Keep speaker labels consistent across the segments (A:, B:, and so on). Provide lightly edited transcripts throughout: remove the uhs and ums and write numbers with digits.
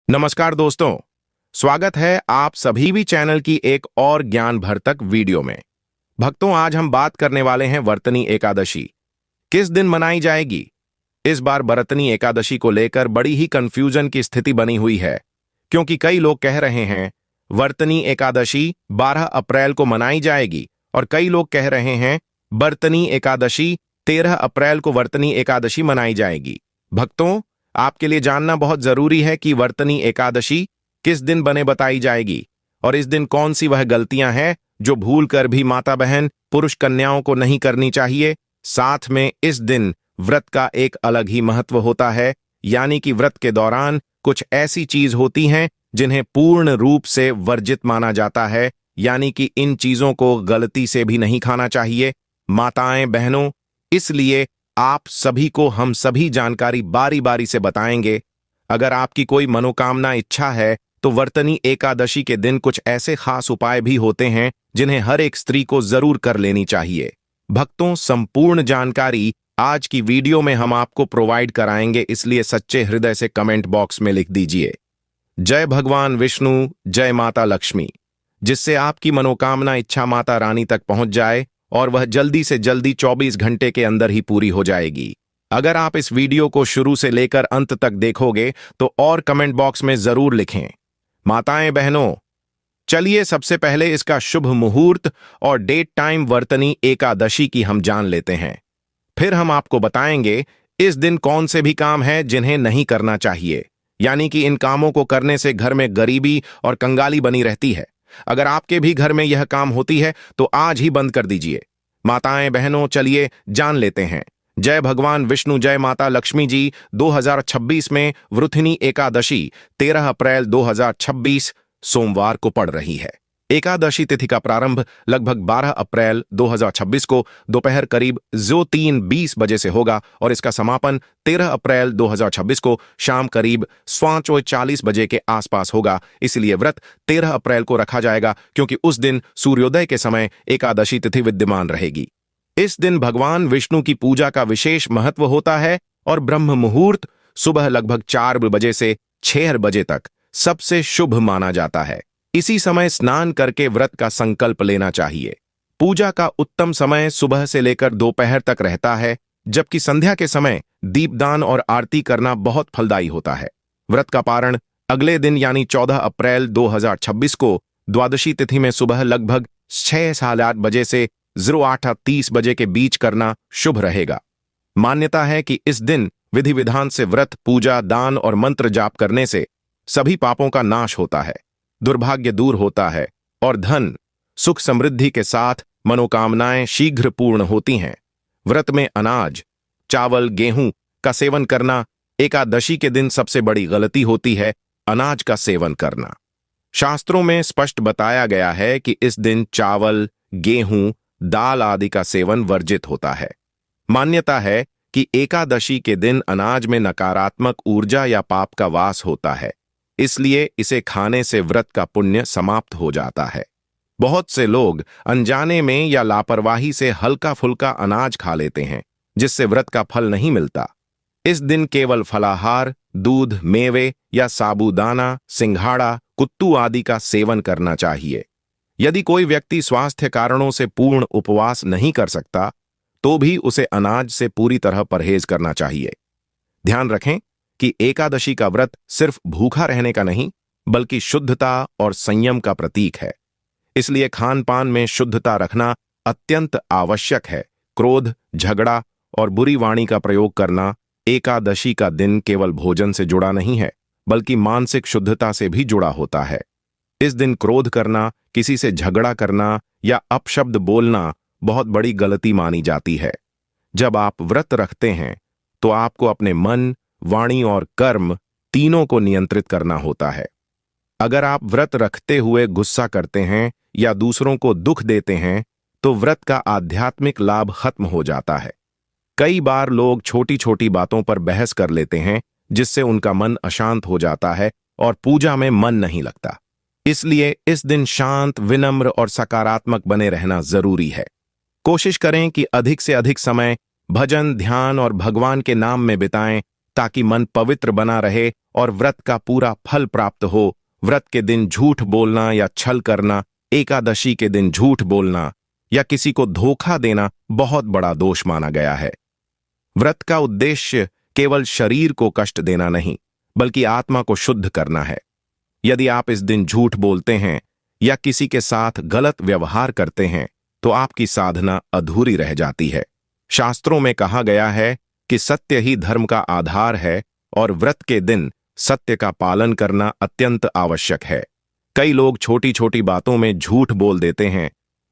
A: नमस्कार दोस्तों, स्वागत है आप सभी भी चैनल की एक और ज्ञान भरतक वीडियो में। भक्तों, आज हम बात करने वाले हैं वर्तनी एकादशी किस दिन मनाई जाएगी। इस बार वर्तनी एकादशी को लेकर बड़ी ही कंफ्यूजन की स्थिति बनी हुई है, क्योंकि कई लोग कह रहे हैं वर्तनी एकादशी 12 अप्रैल को मनाई जाएगी और कई लोग कह रहे हैं वर्तनी एकादशी 13 अप्रैल को वर्तनी एकादशी मनाई जाएगी। भक्तों, आपके लिए जानना बहुत जरूरी है कि वर्तनी एकादशी किस दिन बने बताई जाएगी और इस दिन कौन सी वह गलतियां हैं जो भूलकर भी माता बहन पुरुष कन्याओं को नहीं करनी चाहिए। साथ में इस दिन व्रत का एक अलग ही महत्व होता है, यानी कि व्रत के दौरान कुछ ऐसी चीज होती हैं जिन्हें पूर्ण रूप से वर्जित माना जाता है, यानी कि इन चीजों को गलती से भी नहीं खाना चाहिए। माताएं बहनों, इसलिए आप सभी को हम सभी जानकारी बारी बारी से बताएंगे। अगर आपकी कोई मनोकामना इच्छा है तो वर्तनी एकादशी के दिन कुछ ऐसे खास उपाय भी होते हैं जिन्हें हर एक स्त्री को जरूर कर लेनी चाहिए। भक्तों, संपूर्ण जानकारी आज की वीडियो में हम आपको प्रोवाइड कराएंगे, इसलिए सच्चे हृदय से कमेंट बॉक्स में लिख दीजिए जय भगवान विष्णु, जय माता लक्ष्मी, जिससे आपकी मनोकामना इच्छा माता रानी तक पहुंच जाए और वह जल्दी से जल्दी 24 घंटे के अंदर ही पूरी हो जाएगी। अगर आप इस वीडियो को शुरू से लेकर अंत तक देखोगे तो और कमेंट बॉक्स में जरूर लिखें। माताएं बहनों, चलिए सबसे पहले इसका शुभ मुहूर्त और डेट टाइम वर्तनी एकादशी की हम जान लेते हैं। फिर हम आपको बताएंगे इस दिन कौन से भी काम हैं जिन्हें नहीं करना चाहिए, यानी कि इन कामों को करने से घर में गरीबी और कंगाली बनी रहती है। अगर आपके भी घर में यह काम होती है तो आज ही बंद कर दीजिए। माताएं बहनों, चलिए जान लेते हैं। जय भगवान विष्णु, जय माता लक्ष्मी जी, 2026 में वृथिनी एकादशी 13 अप्रैल 2026 सोमवार को पड़ रही है। एकादशी तिथि का प्रारंभ लगभग 12 अप्रैल 2026 को दोपहर करीब 3:20 बजे से होगा और इसका समापन 13 अप्रैल 2026 को शाम करीब 5:40 बजे के आसपास होगा। इसलिए व्रत 13 अप्रैल को रखा जाएगा, क्योंकि उस दिन सूर्योदय के समय एकादशी तिथि विद्यमान रहेगी। इस दिन भगवान विष्णु की पूजा का विशेष महत्व होता है और ब्रह्म मुहूर्त सुबह लगभग 4 बजे से 6 बजे तक सबसे शुभ माना जाता है। इसी समय स्नान करके व्रत का संकल्प लेना चाहिए। पूजा का उत्तम समय सुबह से लेकर दोपहर तक रहता है, जबकि संध्या के समय दीपदान और आरती करना बहुत फलदायी होता है। व्रत का पारण अगले दिन यानी 14 अप्रैल 2026 को द्वादशी तिथि में सुबह लगभग 6:08 बजे से 08:30 बजे के बीच करना शुभ रहेगा। मान्यता है कि इस दिन विधि विधान से व्रत, पूजा, दान और मंत्र जाप करने से सभी पापों का नाश होता है, दुर्भाग्य दूर होता है और धन, सुख, समृद्धि के साथ मनोकामनाएं शीघ्र पूर्ण होती हैं। व्रत में अनाज, चावल, गेहूं का सेवन करना एकादशी के दिन सबसे बड़ी गलती होती है। अनाज का सेवन करना शास्त्रों में स्पष्ट बताया गया है कि इस दिन चावल, गेहूं, दाल आदि का सेवन वर्जित होता है। मान्यता है कि एकादशी के दिन अनाज में नकारात्मक ऊर्जा या पाप का वास होता है, इसलिए इसे खाने से व्रत का पुण्य समाप्त हो जाता है। बहुत से लोग अनजाने में या लापरवाही से हल्का फुल्का अनाज खा लेते हैं, जिससे व्रत का फल नहीं मिलता। इस दिन केवल फलाहार, दूध, मेवे या साबूदाना, सिंघाड़ा, कुत्तू आदि का सेवन करना चाहिए। यदि कोई व्यक्ति स्वास्थ्य कारणों से पूर्ण उपवास नहीं कर सकता तो भी उसे अनाज से पूरी तरह परहेज करना चाहिए। ध्यान रखें कि एकादशी का व्रत सिर्फ भूखा रहने का नहीं, बल्कि शुद्धता और संयम का प्रतीक है। इसलिए खान पान में शुद्धता रखना अत्यंत आवश्यक है। क्रोध, झगड़ा और बुरी वाणी का प्रयोग करना एकादशी का दिन केवल भोजन से जुड़ा नहीं है, बल्कि मानसिक शुद्धता से भी जुड़ा होता है। इस दिन क्रोध करना, किसी से झगड़ा करना या अपशब्द बोलना बहुत बड़ी गलती मानी जाती है। जब आप व्रत रखते हैं तो आपको अपने मन, वाणी और कर्म तीनों को नियंत्रित करना होता है। अगर आप व्रत रखते हुए गुस्सा करते हैं या दूसरों को दुख देते हैं तो व्रत का आध्यात्मिक लाभ खत्म हो जाता है। कई बार लोग छोटी छोटी बातों पर बहस कर लेते हैं, जिससे उनका मन अशांत हो जाता है और पूजा में मन नहीं लगता। इसलिए इस दिन शांत, विनम्र और सकारात्मक बने रहना जरूरी है। कोशिश करें कि अधिक से अधिक समय भजन, ध्यान और भगवान के नाम में बिताएं, ताकि मन पवित्र बना रहे और व्रत का पूरा फल प्राप्त हो। व्रत के दिन झूठ बोलना या छल करना, एकादशी के दिन झूठ बोलना या किसी को धोखा देना बहुत बड़ा दोष माना गया है। व्रत का उद्देश्य केवल शरीर को कष्ट देना नहीं, बल्कि आत्मा को शुद्ध करना है। यदि आप इस दिन झूठ बोलते हैं या किसी के साथ गलत व्यवहार करते हैं, तो आपकी साधना अधूरी रह जाती है। शास्त्रों में कहा गया है कि सत्य ही धर्म का आधार है और व्रत के दिन सत्य का पालन करना अत्यंत आवश्यक है। कई लोग छोटी छोटी बातों में झूठ बोल देते हैं,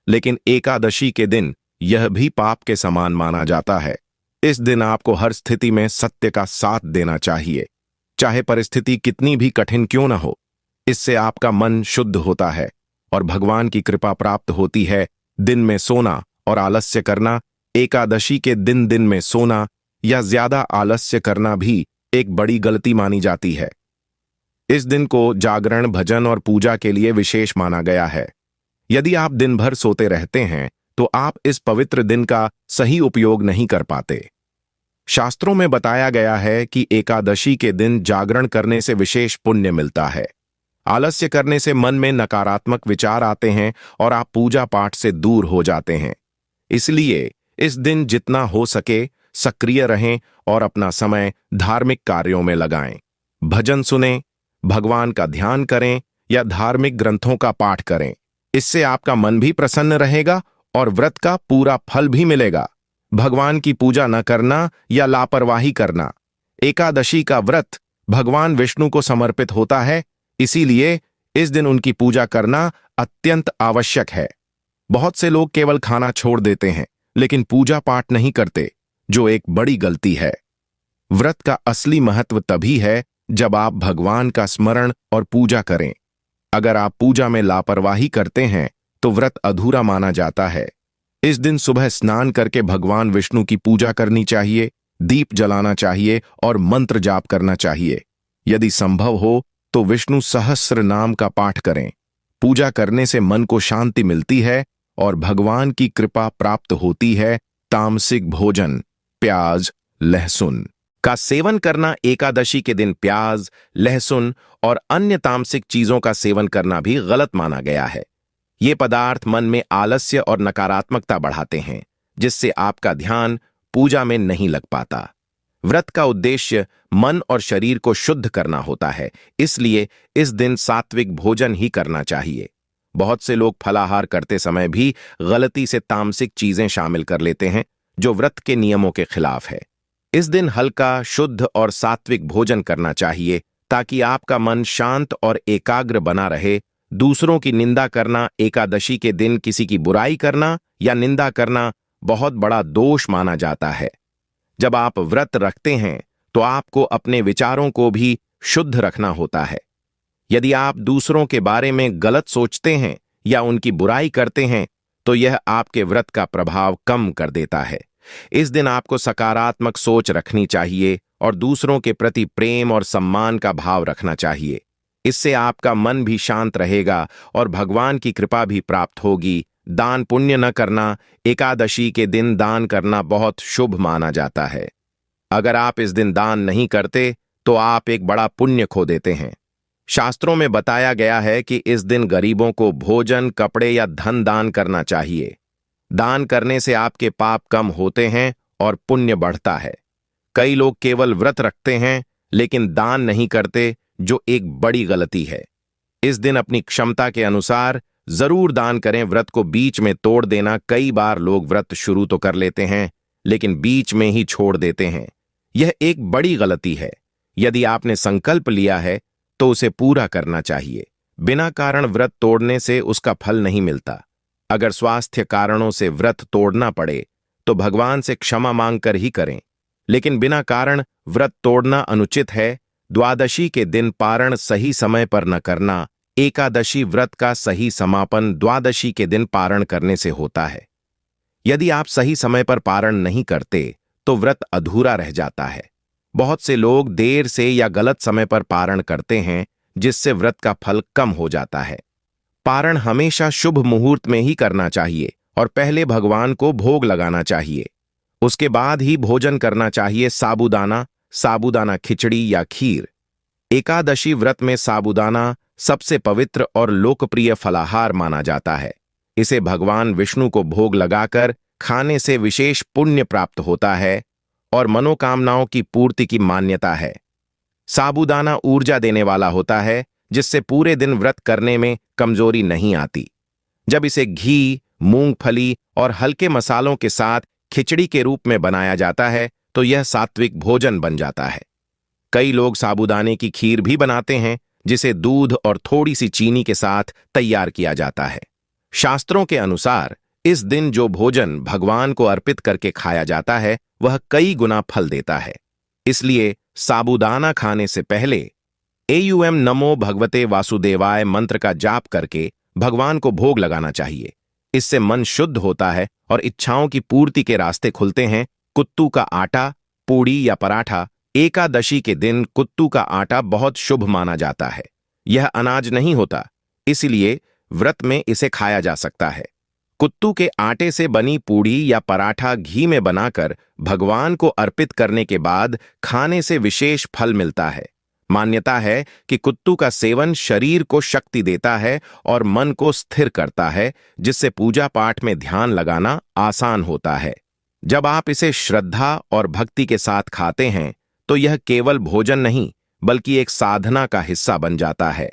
A: लेकिन एकादशी के दिन यह भी पाप के समान माना जाता है। इस दिन आपको हर स्थिति में सत्य का साथ देना चाहिए, चाहे परिस्थिति कितनी भी कठिन क्यों न हो। इससे आपका मन शुद्ध होता है और भगवान की कृपा प्राप्त होती है। दिन में सोना और आलस्य करना, एकादशी के दिन में सोना या ज्यादा आलस्य करना भी एक बड़ी गलती मानी जाती है। इस दिन को जागरण, भजन और पूजा के लिए विशेष माना गया है। यदि आप दिन भर सोते रहते हैं, तो आप इस पवित्र दिन का सही उपयोग नहीं कर पाते। शास्त्रों में बताया गया है कि एकादशी के दिन जागरण करने से विशेष पुण्य मिलता है। आलस्य करने से मन में नकारात्मक विचार आते हैं और आप पूजा पाठ से दूर हो जाते हैं। इसलिए इस दिन जितना हो सके सक्रिय रहें और अपना समय धार्मिक कार्यों में लगाएं। भजन सुनें, भगवान का ध्यान करें या धार्मिक ग्रंथों का पाठ करें। इससे आपका मन भी प्रसन्न रहेगा और व्रत का पूरा फल भी मिलेगा। भगवान की पूजा न करना या लापरवाही करना। एकादशी का व्रत भगवान विष्णु को समर्पित होता है, इसीलिए इस दिन उनकी पूजा करना अत्यंत आवश्यक है। बहुत से लोग केवल खाना छोड़ देते हैं, लेकिन पूजा पाठ नहीं करते, जो एक बड़ी गलती है। व्रत का असली महत्व तभी है जब आप भगवान का स्मरण और पूजा करें। अगर आप पूजा में लापरवाही करते हैं, तो व्रत अधूरा माना जाता है। इस दिन सुबह स्नान करके भगवान विष्णु की पूजा करनी चाहिए, दीप जलाना चाहिए और मंत्र जाप करना चाहिए। यदि संभव हो तो विष्णु सहस्र नाम का पाठ करें। पूजा करने से मन को शांति मिलती है और भगवान की कृपा प्राप्त होती है। तामसिक भोजन, प्याज, लहसुन का सेवन करना, एकादशी के दिन प्याज, लहसुन और अन्य तामसिक चीजों का सेवन करना भी गलत माना गया है। ये पदार्थ मन में आलस्य और नकारात्मकता बढ़ाते हैं, जिससे आपका ध्यान पूजा में नहीं लग पाता। व्रत का उद्देश्य मन और शरीर को शुद्ध करना होता है, इसलिए इस दिन सात्विक भोजन ही करना चाहिए। बहुत से लोग फलाहार करते समय भी गलती से तामसिक चीजें शामिल कर लेते हैं, जो व्रत के नियमों के खिलाफ है। इस दिन हल्का, शुद्ध और सात्विक भोजन करना चाहिए, ताकि आपका मन शांत और एकाग्र बना रहे। दूसरों की निंदा करना, एकादशी के दिन किसी की बुराई करना या निंदा करना बहुत बड़ा दोष माना जाता है। जब आप व्रत रखते हैं, तो आपको अपने विचारों को भी शुद्ध रखना होता है। यदि आप दूसरों के बारे में गलत सोचते हैं या उनकी बुराई करते हैं, तो यह आपके व्रत का प्रभाव कम कर देता है। इस दिन आपको सकारात्मक सोच रखनी चाहिए और दूसरों के प्रति प्रेम और सम्मान का भाव रखना चाहिए। इससे आपका मन भी शांत रहेगा और भगवान की कृपा भी प्राप्त होगी। दान पुण्य न करना, एकादशी के दिन दान करना बहुत शुभ माना जाता है। अगर आप इस दिन दान नहीं करते, तो आप एक बड़ा पुण्य खो देते हैं। शास्त्रों में बताया गया है कि इस दिन गरीबों को भोजन, कपड़े या धन दान करना चाहिए। दान करने से आपके पाप कम होते हैं और पुण्य बढ़ता है। कई लोग केवल व्रत रखते हैं, लेकिन दान नहीं करते, जो एक बड़ी गलती है। इस दिन अपनी क्षमता के अनुसार जरूर दान करें। व्रत को बीच में तोड़ देना, कई बार लोग व्रत शुरू तो कर लेते हैं, लेकिन बीच में ही छोड़ देते हैं। यह एक बड़ी गलती है। यदि आपने संकल्प लिया है, तो उसे पूरा करना चाहिए। बिना कारण व्रत तोड़ने से उसका फल नहीं मिलता। अगर स्वास्थ्य कारणों से व्रत तोड़ना पड़े, तो भगवान से क्षमा मांगकर ही करें, लेकिन बिना कारण व्रत तोड़ना अनुचित है। द्वादशी के दिन पारण सही समय पर न करना। एकादशी व्रत का सही समापन द्वादशी के दिन पारण करने से होता है। यदि आप सही समय पर पारण नहीं करते, तो व्रत अधूरा रह जाता है। बहुत से लोग देर से या गलत समय पर पारण करते हैं, जिससे व्रत का फल कम हो जाता है। पारण हमेशा शुभ मुहूर्त में ही करना चाहिए और पहले भगवान को भोग लगाना चाहिए। उसके बाद ही भोजन करना चाहिए। साबूदाना, साबूदाना खिचड़ी या खीर। एकादशी व्रत में साबूदाना सबसे पवित्र और लोकप्रिय फलाहार माना जाता है। इसे भगवान विष्णु को भोग लगाकर खाने से विशेष पुण्य प्राप्त होता है और मनोकामनाओं की पूर्ति की मान्यता है। साबूदाना ऊर्जा देने वाला होता है, जिससे पूरे दिन व्रत करने में कमजोरी नहीं आती। जब इसे घी, मूंगफली और हल्के मसालों के साथ खिचड़ी के रूप में बनाया जाता है तो यह सात्विक भोजन बन जाता है। कई लोग साबूदाने की खीर भी बनाते हैं, जिसे दूध और थोड़ी सी चीनी के साथ तैयार किया जाता है। शास्त्रों के अनुसार इस दिन जो भोजन भगवान को अर्पित करके खाया जाता है वह कई गुना फल देता है। इसलिए साबूदाना खाने से पहले एयुएम नमो भगवते वासुदेवाय मंत्र का जाप करके भगवान को भोग लगाना चाहिए। इससे मन शुद्ध होता है और इच्छाओं की पूर्ति के रास्ते खुलते हैं। कुत्तू का आटा, पूड़ी या पराठा। एकादशी के दिन कुत्तू का आटा बहुत शुभ माना जाता है। यह अनाज नहीं होता, इसलिए व्रत में इसे खाया जा सकता है। कुत्तू के आटे से बनी पूड़ी या पराठा घी में बनाकर भगवान को अर्पित करने के बाद खाने से विशेष फल मिलता है। मान्यता है कि कुत्तू का सेवन शरीर को शक्ति देता है और मन को स्थिर करता है, जिससे पूजा पाठ में ध्यान लगाना आसान होता है। जब आप इसे श्रद्धा और भक्ति के साथ खाते हैं तो यह केवल भोजन नहीं बल्कि एक साधना का हिस्सा बन जाता है।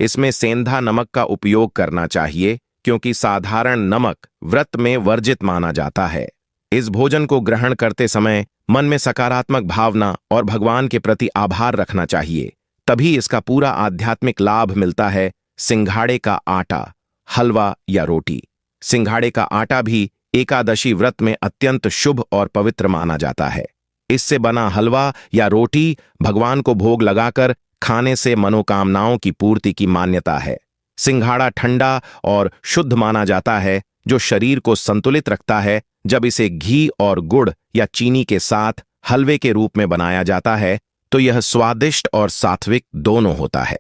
A: इसमें सेंधा नमक का उपयोग करना चाहिए, क्योंकि साधारण नमक व्रत में वर्जित माना जाता है। इस भोजन को ग्रहण करते समय मन में सकारात्मक भावना और भगवान के प्रति आभार रखना चाहिए, तभी इसका पूरा आध्यात्मिक लाभ मिलता है। सिंघाड़े का आटा, हलवा या रोटी। सिंघाड़े का आटा भी एकादशी व्रत में अत्यंत शुभ और पवित्र माना जाता है। इससे बना हलवा या रोटी भगवान को भोग लगाकर खाने से मनोकामनाओं की पूर्ति की मान्यता है। सिंघाड़ा ठंडा और शुद्ध माना जाता है, जो शरीर को संतुलित रखता है। जब इसे घी और गुड़ या चीनी के साथ हलवे के रूप में बनाया जाता है तो यह स्वादिष्ट और सात्विक दोनों होता है।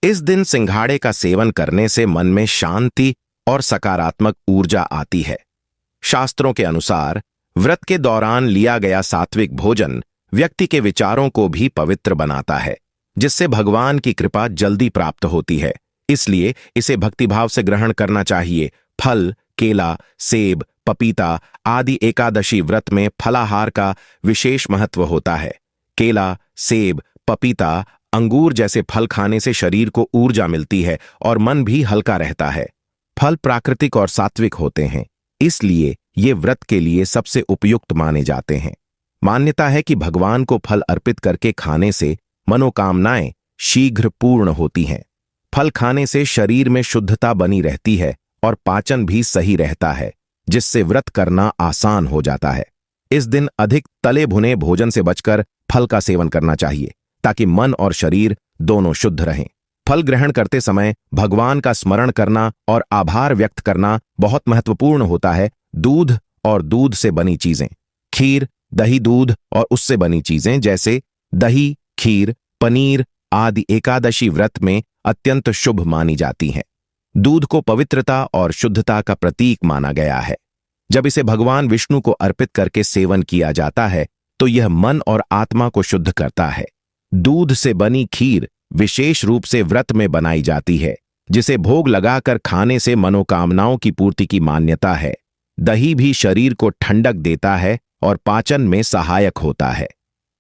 A: इस दिन सिंघाड़े का सेवन करने से मन में शांति और सकारात्मक ऊर्जा आती है। शास्त्रों के अनुसार व्रत के दौरान लिया गया सात्विक भोजन व्यक्ति के विचारों को भी पवित्र बनाता है, जिससे भगवान की कृपा जल्दी प्राप्त होती है। इसलिए इसे भक्तिभाव से ग्रहण करना चाहिए। फल, केला, सेब, पपीता आदि एकादशी व्रत में फलाहार का विशेष महत्व होता है। केला, सेब, पपीता, अंगूर जैसे फल खाने से शरीर को ऊर्जा मिलती है और मन भी हल्का रहता है। फल प्राकृतिक और सात्विक होते हैं, इसलिए ये व्रत के लिए सबसे उपयुक्त माने जाते हैं। मान्यता है कि भगवान को फल अर्पित करके खाने से मनोकामनाएं शीघ्र पूर्ण होती हैं। फल खाने से शरीर में शुद्धता बनी रहती है और पाचन भी सही रहता है, जिससे व्रत करना आसान हो जाता है। इस दिन अधिक तले भुने भोजन से बचकर फल का सेवन करना चाहिए, ताकि मन और शरीर दोनों शुद्ध रहें। फल ग्रहण करते समय भगवान का स्मरण करना और आभार व्यक्त करना बहुत महत्वपूर्ण होता है। दूध और दूध से बनी चीजें, खीर, दही, दूध और उससे बनी चीजें जैसे दही, खीर, पनीर आदि एकादशी व्रत में अत्यंत शुभ मानी जाती हैं। दूध को पवित्रता और शुद्धता का प्रतीक माना गया है। जब इसे भगवान विष्णु को अर्पित करके सेवन किया जाता है तो यह मन और आत्मा को शुद्ध करता है। दूध से बनी खीर विशेष रूप से व्रत में बनाई जाती है, जिसे भोग लगाकर खाने से मनोकामनाओं की पूर्ति की मान्यता है। दही भी शरीर को ठंडक देता है और पाचन में सहायक होता है।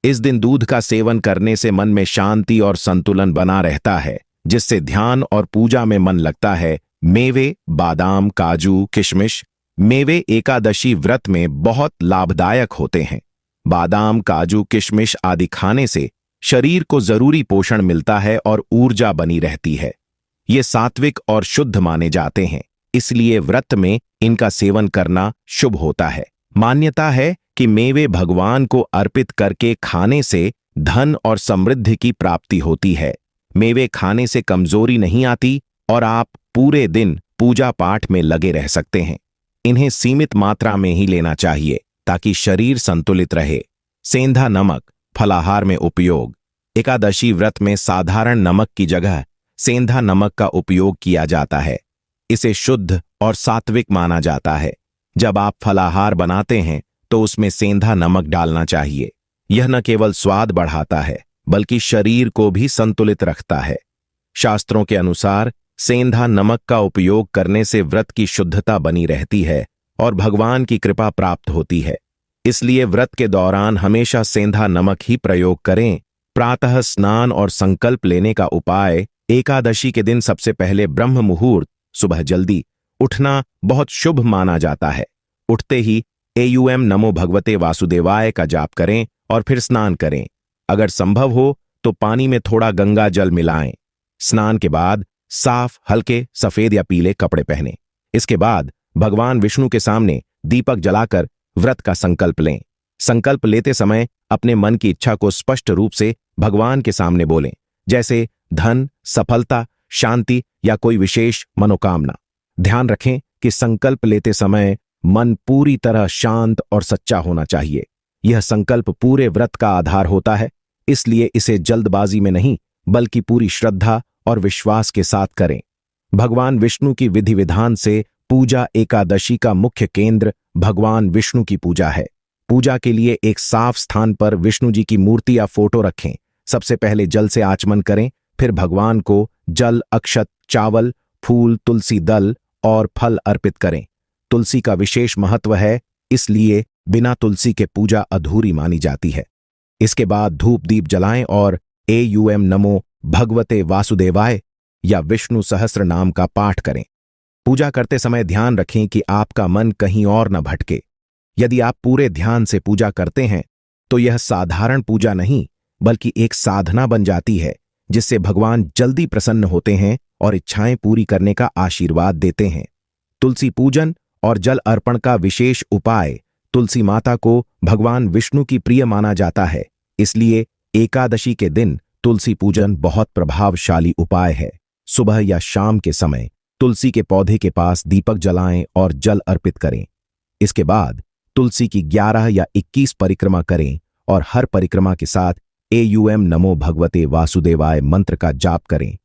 A: इस दिन दूध का सेवन करने से मन में शांति और संतुलन बना रहता है, जिससे ध्यान और पूजा में मन लगता है। मेवे, बादाम, काजू, किशमिश। मेवे एकादशी व्रत में बहुत लाभदायक होते हैं। बादाम, काजू, किशमिश आदि खाने से शरीर को जरूरी पोषण मिलता है और ऊर्जा बनी रहती है। ये सात्विक और शुद्ध माने जाते हैं, इसलिए व्रत में इनका सेवन करना शुभ होता है। मान्यता है कि मेवे भगवान को अर्पित करके खाने से धन और समृद्धि की प्राप्ति होती है। मेवे खाने से कमजोरी नहीं आती और आप पूरे दिन पूजा पाठ में लगे रह सकते हैं। इन्हें सीमित मात्रा में ही लेना चाहिए ताकि शरीर संतुलित रहे। सेंधा नमक फलाहार में उपयोग। एकादशी व्रत में साधारण नमक की जगह सेंधा नमक का उपयोग किया जाता है। इसे शुद्ध और सात्विक माना जाता है। जब आप फलाहार बनाते हैं तो उसमें सेंधा नमक डालना चाहिए। यह न केवल स्वाद बढ़ाता है बल्कि शरीर को भी संतुलित रखता है। शास्त्रों के अनुसार सेंधा नमक का उपयोग करने से व्रत की शुद्धता बनी रहती है और भगवान की कृपा प्राप्त होती है। इसलिए व्रत के दौरान हमेशा सेंधा नमक ही प्रयोग करें। प्रातः स्नान और संकल्प लेने का उपाय। एकादशी के दिन सबसे पहले ब्रह्म मुहूर्त सुबह जल्दी उठना बहुत शुभ माना जाता है। उठते ही एयूएम नमो भगवते वासुदेवाय का जाप करें और फिर स्नान करें। अगर संभव हो तो पानी में थोड़ा गंगा जल मिलाएं। स्नान के बाद साफ हल्के सफेद या पीले कपड़े पहनें। इसके बाद भगवान विष्णु के सामने दीपक जलाकर व्रत का संकल्प लें। संकल्प लेते समय अपने मन की इच्छा को स्पष्ट रूप से भगवान के सामने बोलें, जैसे धन, सफलता, शांति या कोई विशेष मनोकामना। ध्यान रखें कि संकल्प लेते समय मन पूरी तरह शांत और सच्चा होना चाहिए। यह संकल्प पूरे व्रत का आधार होता है, इसलिए इसे जल्दबाजी में नहीं बल्कि पूरी श्रद्धा और विश्वास के साथ करें। भगवान विष्णु की विधि विधान से पूजा। एकादशी का मुख्य केंद्र भगवान विष्णु की पूजा है। पूजा के लिए एक साफ स्थान पर विष्णु जी की मूर्ति या फोटो रखें। सबसे पहले जल से आचमन करें, फिर भगवान को जल, अक्षत, चावल, फूल, तुलसी दल और फल अर्पित करें। तुलसी का विशेष महत्व है, इसलिए बिना तुलसी के पूजा अधूरी मानी जाती है। इसके बाद धूप दीप जलाएं और एयूएम नमो भगवते वासुदेवाय या विष्णु सहस्त्र नाम का पाठ करें। पूजा करते समय ध्यान रखें कि आपका मन कहीं और न भटके। यदि आप पूरे ध्यान से पूजा करते हैं तो यह साधारण पूजा नहीं बल्कि एक साधना बन जाती है, जिससे भगवान जल्दी प्रसन्न होते हैं और इच्छाएं पूरी करने का आशीर्वाद देते हैं। तुलसी पूजन और जल अर्पण का विशेष उपाय। तुलसी माता को भगवान विष्णु की प्रिय माना जाता है, इसलिए एकादशी के दिन तुलसी पूजन बहुत प्रभावशाली उपाय है। सुबह या शाम के समय तुलसी के पौधे के पास दीपक जलाएं और जल अर्पित करें। इसके बाद तुलसी की 11 या 21 परिक्रमा करें और हर परिक्रमा के साथ एयूएम नमो भगवते वासुदेवाय मंत्र का जाप करें।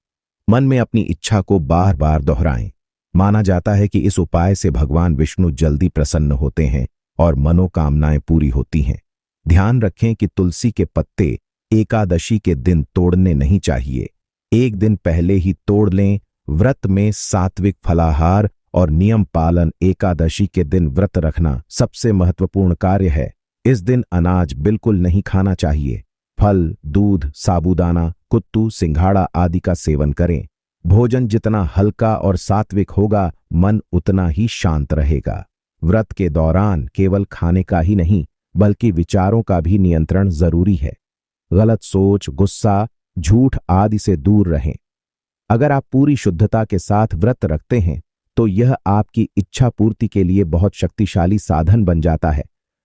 A: मन में अपनी इच्छा को बार बार दोहराएं। माना जाता है कि इस उपाय से भगवान विष्णु जल्दी प्रसन्न होते हैं और मनोकामनाएं पूरी होती हैं। ध्यान रखें कि तुलसी के पत्ते एकादशी के दिन तोड़ने नहीं चाहिए, एक दिन पहले ही तोड़ लें। व्रत में सात्विक फलाहार और नियम पालन। एकादशी के दिन व्रत रखना सबसे महत्वपूर्ण कार्य है। इस दिन अनाज बिल्कुल नहीं खाना चाहिए। फल, दूध, साबूदाना, कुत्तू, सिंघाड़ा आदि का सेवन करें। भोजन जितना हल्का और सात्विक होगा, मन उतना ही शांत रहेगा। व्रत के दौरान केवल खाने का ही नहीं बल्कि विचारों का भी नियंत्रण जरूरी है। गलत सोच, गुस्सा, झूठ आदि से दूर रहें। अगर आप पूरी शुद्धता के साथ व्रत रखते हैं तो यह आपकी इच्छा पूर्ति के लिए बहुत शक्तिशाली साधन बन जाता है।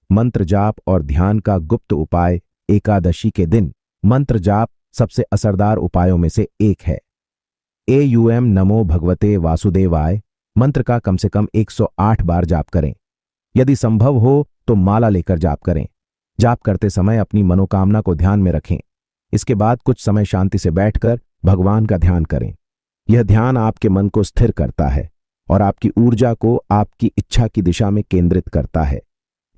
A: मंत्र जाप और ध्यान का गुप्त उपाय। एकादशी के दिन मंत्र जाप सबसे असरदार उपायों में से एक है। एयूएम नमो भगवते वासुदेवाय मंत्र का कम से कम 108 बार जाप करें। यदि संभव हो तो माला लेकर जाप करें। जाप करते समय अपनी मनोकामना को ध्यान में रखें। इसके बाद कुछ समय शांति से बैठकर भगवान का ध्यान करें। यह ध्यान आपके मन को स्थिर करता है और आपकी ऊर्जा को आपकी इच्छा की दिशा में केंद्रित करता है।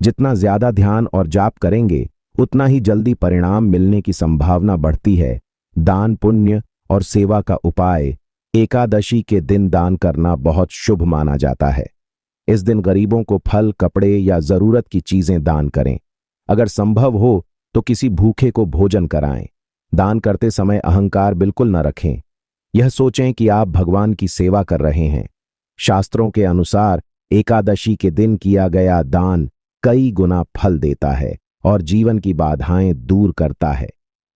A: जितना ज्यादा ध्यान और जाप करेंगे उतना ही जल्दी परिणाम मिलने की संभावना बढ़ती है। दान, पुण्य और सेवा का उपाय। एकादशी के दिन दान करना बहुत शुभ माना जाता है। इस दिन गरीबों को फल, कपड़े या जरूरत की चीजें दान करें। अगर संभव हो तो किसी भूखे को भोजन कराएं। दान करते समय अहंकार बिल्कुल न रखें। यह सोचें कि आप भगवान की सेवा कर रहे हैं। शास्त्रों के अनुसार एकादशी के दिन किया गया दान कई गुना फल देता है और जीवन की बाधाएं दूर करता है।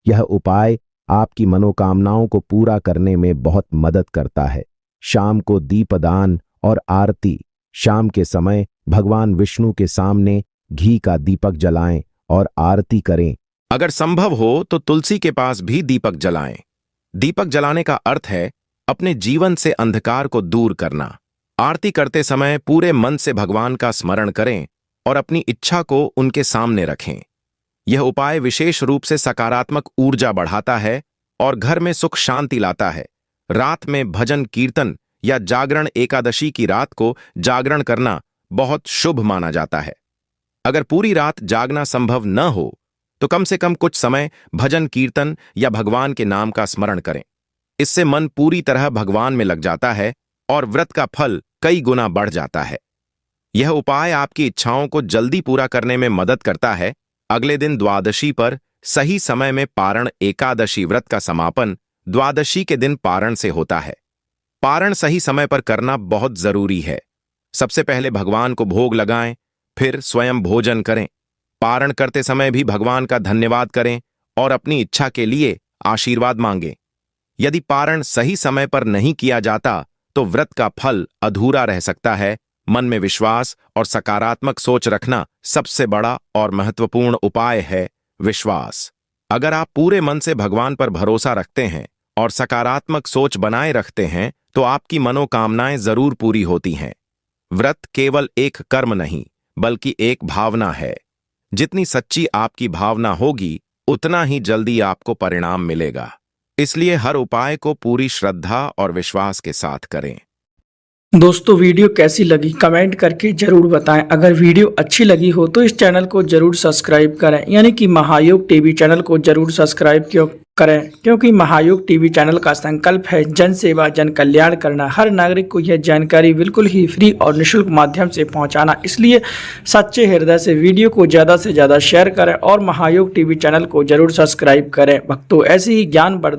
A: यह उपाय आपकी मनोकामनाओं को पूरा करने में बहुत मदद करता है। शाम को दीपदान और आरती। शाम के समय भगवान विष्णु के सामने घी का दीपक जलाएं और आरती करें। अगर संभव हो तो तुलसी के पास भी दीपक जलाएं। दीपक जलाने का अर्थ है अपने जीवन से अंधकार को दूर करना। आरती करते समय पूरे मन से भगवान का स्मरण करें और अपनी इच्छा को उनके सामने रखें। यह उपाय विशेष रूप से सकारात्मक ऊर्जा बढ़ाता है और घर में सुख शांति लाता है। रात में भजन कीर्तन या जागरण। एकादशी की रात को जागरण करना बहुत शुभ माना जाता है। अगर पूरी रात जागना संभव न हो तो कम से कम कुछ समय भजन कीर्तन या भगवान के नाम का स्मरण करें। इससे मन पूरी तरह भगवान में लग जाता है और व्रत का फल कई गुना बढ़ जाता है। यह उपाय आपकी इच्छाओं को जल्दी पूरा करने में मदद करता है। अगले दिन द्वादशी पर सही समय में पारण एकादशी व्रत का समापन द्वादशी के दिन पारण से होता है। पारण सही समय पर करना बहुत जरूरी है। सबसे पहले भगवान को भोग लगाएं, फिर स्वयं भोजन करें। पारण करते समय भी भगवान का धन्यवाद करें और अपनी इच्छा के लिए आशीर्वाद मांगें। यदि पारण सही समय पर नहीं किया जाता तो व्रत का फल अधूरा रह सकता है। मन में विश्वास और सकारात्मक सोच रखना सबसे बड़ा और महत्वपूर्ण उपाय है। विश्वास, अगर आप पूरे मन से भगवान पर भरोसा रखते हैं और सकारात्मक सोच बनाए रखते हैं तो आपकी मनोकामनाएं जरूर पूरी होती हैं। व्रत केवल एक कर्म नहीं बल्कि एक भावना है। जितनी सच्ची आपकी भावना होगी उतना ही जल्दी आपको परिणाम मिलेगा। इसलिए हर उपाय को पूरी श्रद्धा और विश्वास के साथ करें।
B: दोस्तों वीडियो कैसी लगी कमेंट करके जरूर बताएं। अगर वीडियो अच्छी लगी हो तो इस चैनल को जरूर सब्सक्राइब करें, यानी कि महायोग टीवी चैनल को जरूर सब्सक्राइब करें, क्योंकि महायोग टीवी चैनल का संकल्प है जन सेवा जन कल्याण करना। हर नागरिक को यह जानकारी बिल्कुल ही फ्री और निःशुल्क माध्यम से पहुंचाना। इसलिए सच्चे हृदय से वीडियो को ज़्यादा से ज़्यादा शेयर करें और महायोग टीवी चैनल को जरूर सब्सक्राइब करें। भक्तों, ऐसी ही ज्ञानवर्धक